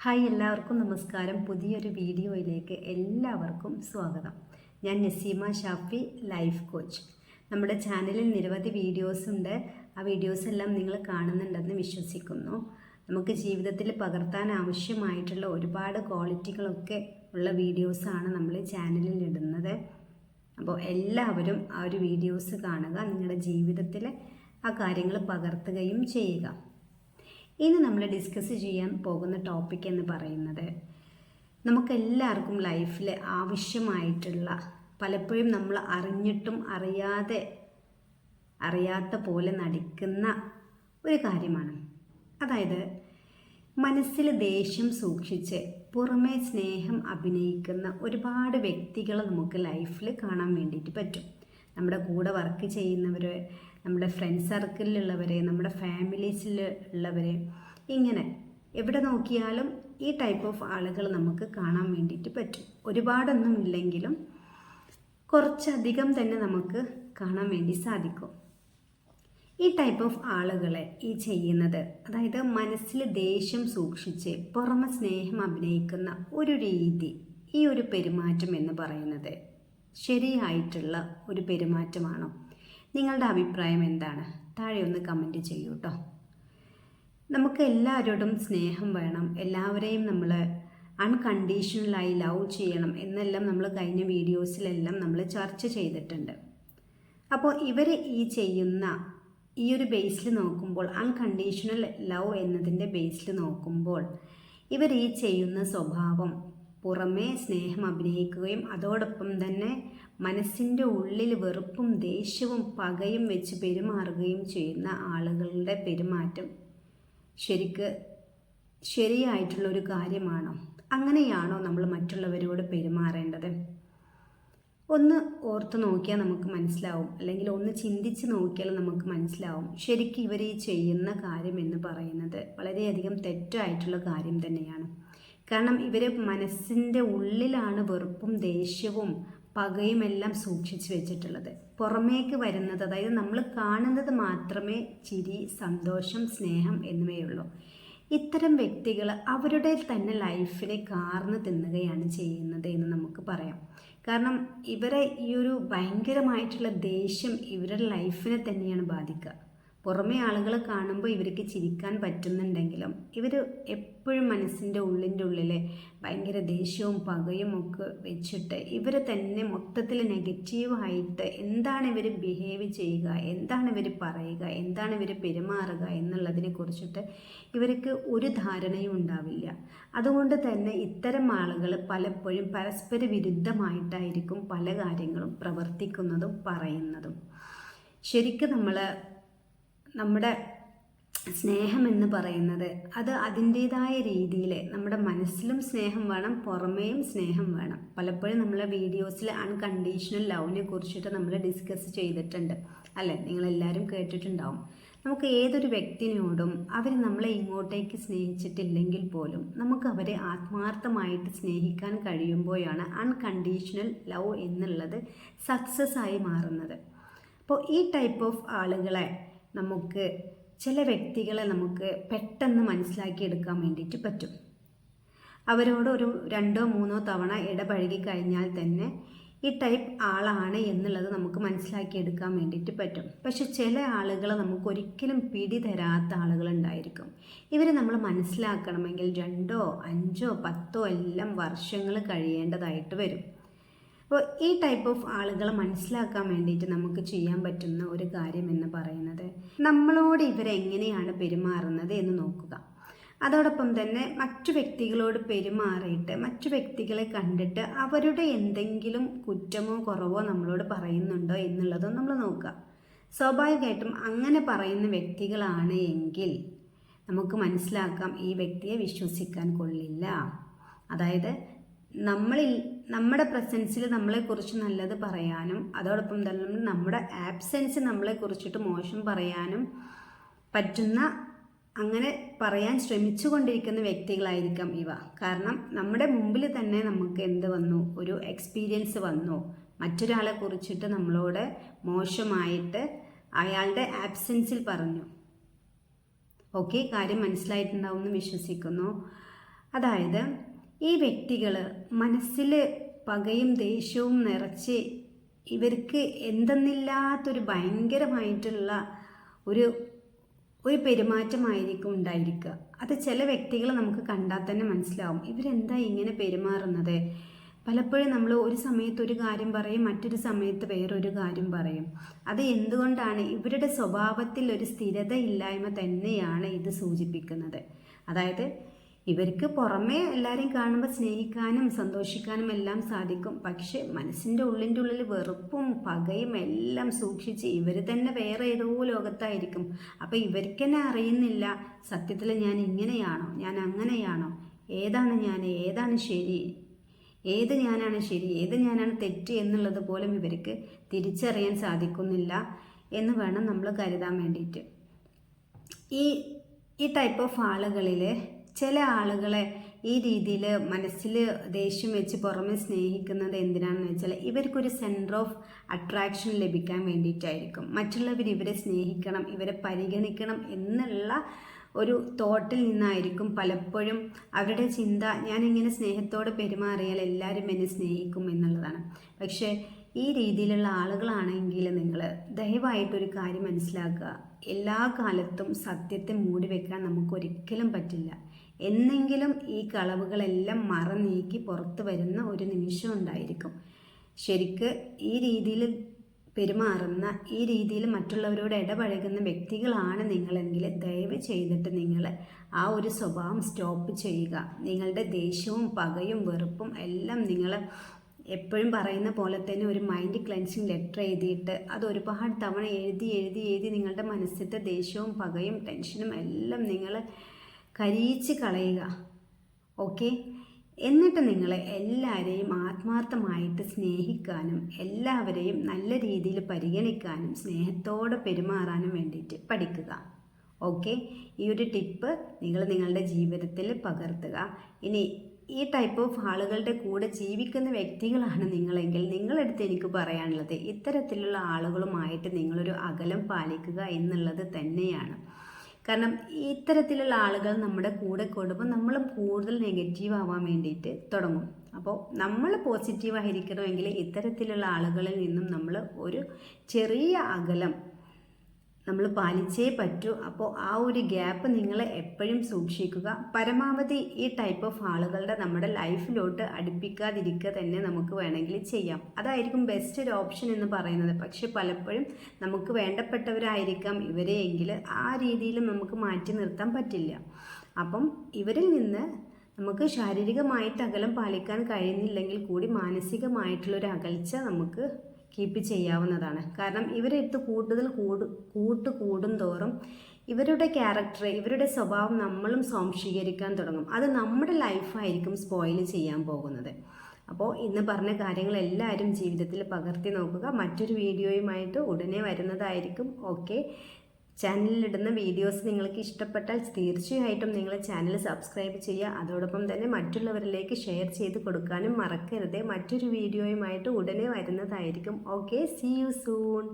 Hi, എല്ലാവർക്കും നമസ്കാരം. പുതിയൊരു വീഡിയോയിലേക്ക് എല്ലാവർക്കും സ്വാഗതം. ഞാൻ നസീമ ഷാഫി, ലൈഫ് കോച്ച്. നമ്മുടെ ചാനലിൽ നിരവധി വീഡിയോസ് ഉണ്ട്. ആ വീഡിയോസ് എല്ലാം നിങ്ങൾ കാണുന്നുണ്ടെന്ന് വിശ്വസിക്കുന്നു. നമുക്ക് ജീവിതത്തിൽ പകർത്താൻ ആവശ്യമായിട്ടുള്ള ഒരുപാട് ക്വാളിറ്റികളൊക്കെ ഉള്ള വീഡിയോസാണ് നമ്മൾ ചാനലിൽ ഇടുന്നത്. അപ്പോൾ എല്ലാവരും ആ ഒരു വീഡിയോസ് കാണുക, നിങ്ങളുടെ ജീവിതത്തിൽ ആ കാര്യങ്ങൾ പകർത്തുകയും ചെയ്യുക. ഇന്ന് നമ്മൾ ഡിസ്കസ് ചെയ്യാൻ പോകുന്ന ടോപ്പിക് എന്ന് പറയുന്നത്, നമുക്കെല്ലാവർക്കും ലൈഫിൽ ആവശ്യമായിട്ടുള്ള, പലപ്പോഴും നമ്മൾ അറിഞ്ഞിട്ടും അറിയാത്ത പോലെ നടിക്കുന്ന ഒരു കാര്യമാണ്. അതായത് മനസ്സിൽ ദേഷ്യം സൂക്ഷിച്ച് പുറമേ സ്നേഹം അഭിനയിക്കുന്ന ഒരുപാട് വ്യക്തികളെ നമുക്ക് ലൈഫിൽ കാണാൻ വേണ്ടിയിട്ട് പറ്റും. നമ്മുടെ കൂടെ വർക്ക് ചെയ്യുന്നവർ, നമ്മുടെ ഫ്രണ്ട് സർക്കിളിലുള്ളവർ, നമ്മുടെ ഫാമിലീസിൽ ഉള്ളവർ, ഇങ്ങനെ എവിടെ നോക്കിയാലും ഈ ടൈപ്പ് ഓഫ് ആളുകൾ നമുക്ക് കാണാൻ വേണ്ടിയിട്ട് പറ്റും. ഒരുപാടൊന്നും ഇല്ലെങ്കിലും കുറച്ചധികം തന്നെ നമുക്ക് കാണാൻ വേണ്ടി സാധിക്കും. ഈ ടൈപ്പ് ഓഫ് ആളുകളെ ഈ ചെയ്യുന്നത്, അതായത് മനസ്സിൽ ദേഷ്യം സൂക്ഷിച്ച് പുറമെ സ്നേഹം അഭിനയിക്കുന്ന ഒരു രീതി, ഈ ഒരു പെരുമാറ്റം എന്ന് പറയുന്നത് ശരിയായിട്ടുള്ള ഒരു പെരുമാറ്റമാണോ? നിങ്ങളുടെ അഭിപ്രായം എന്താണ്? താഴെ ഒന്ന് കമൻറ്റ് ചെയ്യൂ കേട്ടോ. നമുക്ക് എല്ലാവരോടും സ്നേഹം വേണം, എല്ലാവരെയും നമ്മൾ അൺകണ്ടീഷണലായി ലവ് ചെയ്യണം എന്നെല്ലാം നമ്മൾ കഴിഞ്ഞ വീഡിയോസിലെല്ലാം നമ്മൾ ചർച്ച ചെയ്തിട്ടുണ്ട്. അപ്പോൾ ഇവർ ഈ ചെയ്യുന്ന ഈ ഒരു ബേസിൽ നോക്കുമ്പോൾ, അൺകണ്ടീഷണൽ ലവ് എന്നതിൻ്റെ ബേസിൽ നോക്കുമ്പോൾ, ഇവർ ഈ ചെയ്യുന്ന സ്വഭാവം പുറമേ സ്നേഹം അഭിനയിക്കുകയും അതോടൊപ്പം തന്നെ മനസ്സിൻ്റെ ഉള്ളിൽ വെറുപ്പും ദേഷ്യവും പകയും വെച്ച് പെരുമാറുകയും ചെയ്യുന്ന ആളുകളുടെ പെരുമാറ്റം ശരിയായിട്ടുള്ളൊരു കാര്യമാണോ? അങ്ങനെയാണോ നമ്മൾ മറ്റുള്ളവരോട് പെരുമാറേണ്ടത്? ഒന്ന് ഓർത്ത് നോക്കിയാൽ നമുക്ക് മനസ്സിലാവും, അല്ലെങ്കിൽ ഒന്ന് ചിന്തിച്ച് നോക്കിയാൽ നമുക്ക് മനസ്സിലാവും. ശരിക്കും ഇവർ ഈ ചെയ്യുന്ന കാര്യം എന്ന് പറയുന്നത് വളരെയധികം തെറ്റായിട്ടുള്ള കാര്യം തന്നെയാണ്. കാരണം ഇവർ മനസ്സിൻ്റെ ഉള്ളിലാണ് വെറുപ്പും ദേഷ്യവും പകയും എല്ലാം സൂക്ഷിച്ചു വെച്ചിട്ടുള്ളത്. പുറമേക്ക് വരുന്നത്, അതായത് നമ്മൾ കാണുന്നത് മാത്രമേ ചിരി, സന്തോഷം, സ്നേഹം എന്നിവയുള്ളൂ. ഇത്തരം വ്യക്തികൾ അവരുടെ തന്നെ ലൈഫിനെ കാർന്ന് തിന്നുകയാണ് ചെയ്യുന്നത് എന്ന് നമുക്ക് പറയാം. കാരണം ഇവരെ ഈ ഒരു ഭയങ്കരമായിട്ടുള്ള ദേഷ്യം ഇവരുടെ ലൈഫിനെ തന്നെയാണ് ബാധിക്കുക. പുറമേ ആളുകൾ കാണുമ്പോൾ ഇവർക്ക് ചിരിക്കാൻ പറ്റുന്നുണ്ടെങ്കിലും ഇവർ എപ്പോഴും മനസ്സിൻ്റെ ഉള്ളിൽ ഭയങ്കര ദേഷ്യവും പകയും ഒക്കെ വെച്ചിട്ട് ഇവർ തന്നെ മൊത്തത്തിൽ നെഗറ്റീവായിട്ട് എന്താണ് ഇവർ ബിഹേവ് ചെയ്യുക, എന്താണ് ഇവർ പറയുക, എന്താണ് ഇവർ പെരുമാറുക എന്നുള്ളതിനെ കുറിച്ചിട്ട് ഇവർക്ക് ഒരു ധാരണയും ഉണ്ടാവില്ല. അതുകൊണ്ട് തന്നെ ഇത്തരം ആളുകൾ പലപ്പോഴും പരസ്പര വിരുദ്ധമായിട്ടായിരിക്കും പല കാര്യങ്ങളും പ്രവർത്തിക്കുന്നതും പറയുന്നതും. ശരിക്കും നമ്മുടെ സ്നേഹം എന്ന് പറയുന്നത് അത് അതിൻ്റേതായ രീതിയിൽ നമ്മുടെ മനസ്സിലും സ്നേഹം വേണം, പുറമേയും സ്നേഹം വേണം. പലപ്പോഴും നമ്മളെ വീഡിയോസിൽ അൺകണ്ടീഷണൽ ലവിനെ കുറിച്ചിട്ട് നമ്മൾ ഡിസ്കസ് ചെയ്തിട്ടുണ്ട് അല്ലേ? നിങ്ങളെല്ലാവരും കേട്ടിട്ടുണ്ടാവും. നമുക്ക് ഏതൊരു വ്യക്തിയോടും അവർ നമ്മളെ ഇങ്ങോട്ടേക്ക് സ്നേഹിച്ചിട്ടില്ലെങ്കിൽ പോലും നമുക്ക് അവരെ ആത്മാർത്ഥമായിട്ട് സ്നേഹിക്കാൻ കഴിയുമ്പോഴാണ് അൺകണ്ടീഷണൽ ലവ് എന്നുള്ളത് സക്സസ് ആയി മാറുന്നത്. അപ്പോൾ ഈ ടൈപ്പ് ഓഫ് ആളുകളെ, നമുക്ക് ചില വ്യക്തികളെ നമുക്ക് പെട്ടെന്ന് മനസ്സിലാക്കിയെടുക്കാൻ വേണ്ടിയിട്ട് പറ്റും. അവരോട് ഒരു 2-3 തവണ ഇടപഴകി കഴിഞ്ഞാൽ തന്നെ ഈ ടൈപ്പ് ആളാണ് എന്നുള്ളത് നമുക്ക് മനസ്സിലാക്കിയെടുക്കാൻ വേണ്ടിയിട്ട് പറ്റും. പക്ഷെ ചില ആളുകളെ നമുക്ക് ഒരിക്കലും പിടി തരാത്ത ആളുകളുണ്ടായിരിക്കും. ഇവരെ നമ്മൾ മനസ്സിലാക്കണമെങ്കിൽ 2, 5, 10 എല്ലാം വർഷങ്ങൾ കഴിയേണ്ടതായിട്ട് വരും. അപ്പോൾ ഈ ടൈപ്പ് ഓഫ് ആളുകളെ മനസ്സിലാക്കാൻ വേണ്ടിയിട്ട് നമുക്ക് ചെയ്യാൻ പറ്റുന്ന ഒരു കാര്യം എന്ന് പറയുന്നത്, നമ്മളോട് ഇവരെങ്ങനെയാണ് പെരുമാറുന്നത് എന്ന് നോക്കുക. അതോടൊപ്പം തന്നെ മറ്റു വ്യക്തികളോട് പെരുമാറിയിട്ട് മറ്റു വ്യക്തികളെ കണ്ടിട്ട് അവരുടെ എന്തെങ്കിലും കുറ്റമോ കുറവോ നമ്മളോട് പറയുന്നുണ്ടോ എന്നുള്ളതും നമ്മൾ നോക്കുക. സ്വാഭാവികമായിട്ടും അങ്ങനെ പറയുന്ന വ്യക്തികളാണ് എങ്കിൽ നമുക്ക് മനസ്സിലാക്കാം ഈ വ്യക്തിയെ വിശ്വസിക്കാൻ കൊള്ളില്ല. അതായത് നമ്മുടെ പ്രസൻസിൽ നമ്മളെക്കുറിച്ച് നല്ലത് പറയാനും അതോടൊപ്പം തന്നെ നമ്മുടെ ആബ്സെൻസ് നമ്മളെക്കുറിച്ചിട്ട് മോശം പറയാനും പറ്റുന്ന, അങ്ങനെ പറയാൻ ശ്രമിച്ചു കൊണ്ടിരിക്കുന്ന വ്യക്തികളായിരിക്കാം ഇവ. കാരണം നമ്മുടെ മുമ്പിൽ തന്നെ നമുക്ക് എന്ത് വന്നു, ഒരു എക്സ്പീരിയൻസ് വന്നു, മറ്റൊരാളെ കുറിച്ചിട്ട് നമ്മളോട് മോശമായിട്ട് അയാളുടെ ആബ്സെൻസിൽ പറഞ്ഞു. ഓക്കെ, കാര്യം മനസ്സിലായിട്ടുണ്ടാവും എന്ന് വിശ്വസിക്കുന്നു. അതായത് ഈ വ്യക്തികൾ മനസ്സിൽ പകയും ദേഷ്യവും നിറച്ച് ഇവർക്ക് എന്തെന്നില്ലാത്തൊരു ഭയങ്കരമായിട്ടുള്ള ഒരു ഒരു പെരുമാറ്റമായിരിക്കും ഉണ്ടായിരിക്കുക. അത് ചില വ്യക്തികൾ നമുക്ക് കണ്ടാൽ തന്നെ മനസ്സിലാവും ഇവരെന്താ ഇങ്ങനെ പെരുമാറുന്നത്. പലപ്പോഴും നമ്മൾ ഒരു സമയത്ത് ഒരു കാര്യം പറയും, മറ്റൊരു സമയത്ത് വേറൊരു കാര്യം പറയും. അത് എന്തുകൊണ്ടാണ്? ഇവരുടെ സ്വഭാവത്തിൽ ഒരു സ്ഥിരതയില്ലായ്മ തന്നെയാണ് ഇത് സൂചിപ്പിക്കുന്നത്. അതായത് ഇവർക്ക് പുറമേ എല്ലാവരെയും കാണുമ്പോൾ സ്നേഹിക്കാനും സന്തോഷിക്കാനും എല്ലാം സാധിക്കും. പക്ഷെ മനസ്സിൻ്റെ ഉള്ളിൽ വെറുപ്പും പകയും എല്ലാം സൂക്ഷിച്ച് ഇവർ തന്നെ വേറെ ഏതോ ലോകത്തായിരിക്കും. അപ്പോൾ ഇവർക്ക് തന്നെ അറിയുന്നില്ല സത്യത്തിൽ ഞാൻ ഇങ്ങനെയാണോ, ഞാൻ അങ്ങനെയാണോ, ഏതാണ് ശരി, ഏത് ഞാനാണ് തെറ്റ് എന്നുള്ളത് പോലും ഇവർക്ക് തിരിച്ചറിയാൻ സാധിക്കുന്നില്ല എന്ന് വേണം നമ്മൾ കരുതാൻ വേണ്ടിയിട്ട്. ഈ ടൈപ്പ് ഓഫ് ആളുകളിൽ ചില ആളുകളെ ഈ രീതിയിൽ മനസ്സിൽ ദേഷ്യം വെച്ച് പുറമെ സ്നേഹിക്കുന്നത് എന്തിനാണെന്ന് വെച്ചാൽ ഇവർക്കൊരു സെൻറ്റർ ഓഫ് അട്രാക്ഷൻ ലഭിക്കാൻ വേണ്ടിയിട്ടായിരിക്കും. മറ്റുള്ളവർ ഇവരെ സ്നേഹിക്കണം, ഇവരെ പരിഗണിക്കണം എന്നുള്ള ഒരു തോട്ടിൽ നിന്നായിരിക്കും പലപ്പോഴും അവരുടെ ചിന്ത, ഞാനിങ്ങനെ സ്നേഹത്തോടെ പെരുമാറിയാൽ എല്ലാവരും എന്നെ സ്നേഹിക്കും എന്നുള്ളതാണ്. പക്ഷേ ഈ രീതിയിലുള്ള ആളുകളാണെങ്കിൽ നിങ്ങൾ ദയവായിട്ടൊരു കാര്യം മനസ്സിലാക്കുക, എല്ലാ കാലത്തും സത്യത്തെ മൂടി വെക്കാൻ നമുക്കൊരിക്കലും പറ്റില്ല. എന്നെങ്കിലും ഈ കളവുകളെല്ലാം മറനീക്കി പുറത്തു വരുന്ന ഒരു നിമിഷം ഉണ്ടായിരിക്കും. ശരിക്ക് ഈ രീതിയിൽ പെരുമാറുന്ന, ഈ രീതിയിൽ മറ്റുള്ളവരോട് ഇടപഴകുന്ന വ്യക്തികളാണ് നിങ്ങളെങ്കിൽ ദയവ് ചെയ്തിട്ട് നിങ്ങൾ ആ ഒരു സ്വഭാവം സ്റ്റോപ്പ് ചെയ്യുക. നിങ്ങളുടെ ദേഷ്യവും പകയും വെറുപ്പും എല്ലാം നിങ്ങൾ എപ്പോഴും പറയുന്ന പോലെ തന്നെ ഒരു മൈൻഡ് ക്ലെൻസിങ് ലെറ്റർ എഴുതിയിട്ട് അത് ഒരുപാട് തവണ എഴുതി നിങ്ങളുടെ മനസ്സിലത്തെ ദേഷ്യവും പകയും ടെൻഷനും എല്ലാം നിങ്ങൾ കരിയിച്ച് കളയുക. ഓക്കെ? എന്നിട്ട് നിങ്ങൾ എല്ലാവരെയും ആത്മാർത്ഥമായിട്ട് സ്നേഹിക്കാനും എല്ലാവരെയും നല്ല രീതിയിൽ പരിഗണിക്കാനും സ്നേഹത്തോടെ പെരുമാറാനും വേണ്ടിയിട്ട് പഠിക്കുക. ഓക്കെ? ഈ ഒരു ടിപ്പ് നിങ്ങൾ നിങ്ങളുടെ ജീവിതത്തിൽ പകർത്തുക. ഇനി ഈ ടൈപ്പ് ഓഫ് ആളുകളുടെ കൂടെ ജീവിക്കുന്ന വ്യക്തികളാണ് നിങ്ങളെങ്കിൽ നിങ്ങളടുത്ത് എനിക്ക് പറയാനുള്ളത് ഇത്തരത്തിലുള്ള ആളുകളുമായിട്ട് നിങ്ങളൊരു അകലം പാലിക്കുക എന്നുള്ളത് തന്നെയാണ്. കാരണം ഇത്തരത്തിലുള്ള ആളുകൾ നമ്മുടെ കൂടെ കൂടുമ്പോൾ നമ്മൾ കൂടുതൽ നെഗറ്റീവ് ആവാൻ വേണ്ടിയിട്ട് തുടങ്ങും. അപ്പോൾ നമ്മൾ പോസിറ്റീവായിരിക്കണമെങ്കിൽ ഇത്തരത്തിലുള്ള ആളുകളിൽ നിന്നും നമ്മൾ ഒരു ചെറിയ അകലം നമ്മൾ പാലിച്ചേ പറ്റൂ. അപ്പോൾ ആ ഒരു ഗ്യാപ്പ് നിങ്ങൾ എപ്പോഴും സൂക്ഷിക്കുക. പരമാവധി ഈ ടൈപ്പ് ഓഫ് ആളുകളുടെ നമ്മുടെ ലൈഫിലോട്ട് അടുപ്പിക്കാതിരിക്കുക തന്നെ നമുക്ക് വേണമെങ്കിൽ ചെയ്യാം. അതായിരിക്കും ബെസ്റ്റ് ഒരു ഓപ്ഷൻ എന്ന് പറയുന്നത്. പക്ഷെ പലപ്പോഴും നമുക്ക് വേണ്ടപ്പെട്ടവരായിരിക്കാം ഇവരെയെങ്കിൽ ആ രീതിയിൽ നമുക്ക് മാറ്റി നിർത്താൻ പറ്റില്ല. അപ്പം ഇവരിൽ നിന്ന് നമുക്ക് ശാരീരികമായിട്ട് അകലം പാലിക്കാൻ കഴിയുന്നില്ലെങ്കിൽ കൂടി മാനസികമായിട്ടുള്ളൊരു അകൽച്ച നമുക്ക് കീപ്പ് ചെയ്യാവുന്നതാണ്. കാരണം ഇവരെടുത്ത് കൂടുതൽ കൂടും തോറും ഇവരുടെ ക്യാരക്ടർ, ഇവരുടെ സ്വഭാവം നമ്മളും സ്വാംശീകരിക്കാൻ തുടങ്ങും. അത് നമ്മുടെ ലൈഫായിരിക്കും സ്പോയിൽ ചെയ്യാൻ പോകുന്നത്. അപ്പോൾ ഇന്ന് പറഞ്ഞ കാര്യങ്ങൾ എല്ലാവരും ജീവിതത്തിൽ പകർത്തി നോക്കുക. മറ്റൊരു വീഡിയോയുമായിട്ട് ഉടനെ വരുന്നതായിരിക്കും. ഓക്കെ? ചാനലിലിടുന്ന വീഡിയോസ് നിങ്ങൾക്ക് ഇഷ്ടപ്പെട്ടാൽ തീർച്ചയായിട്ടും നിങ്ങൾ ചാനൽ സബ്സ്ക്രൈബ് ചെയ്യുക. അതോടൊപ്പം തന്നെ മറ്റുള്ളവരിലേക്ക് ഷെയർ ചെയ്ത് കൊടുക്കാനും മറക്കരുത്. മറ്റൊരു വീഡിയോയുമായിട്ട് ഉടനെ വരുന്നതായിരിക്കും. Okay, see you soon.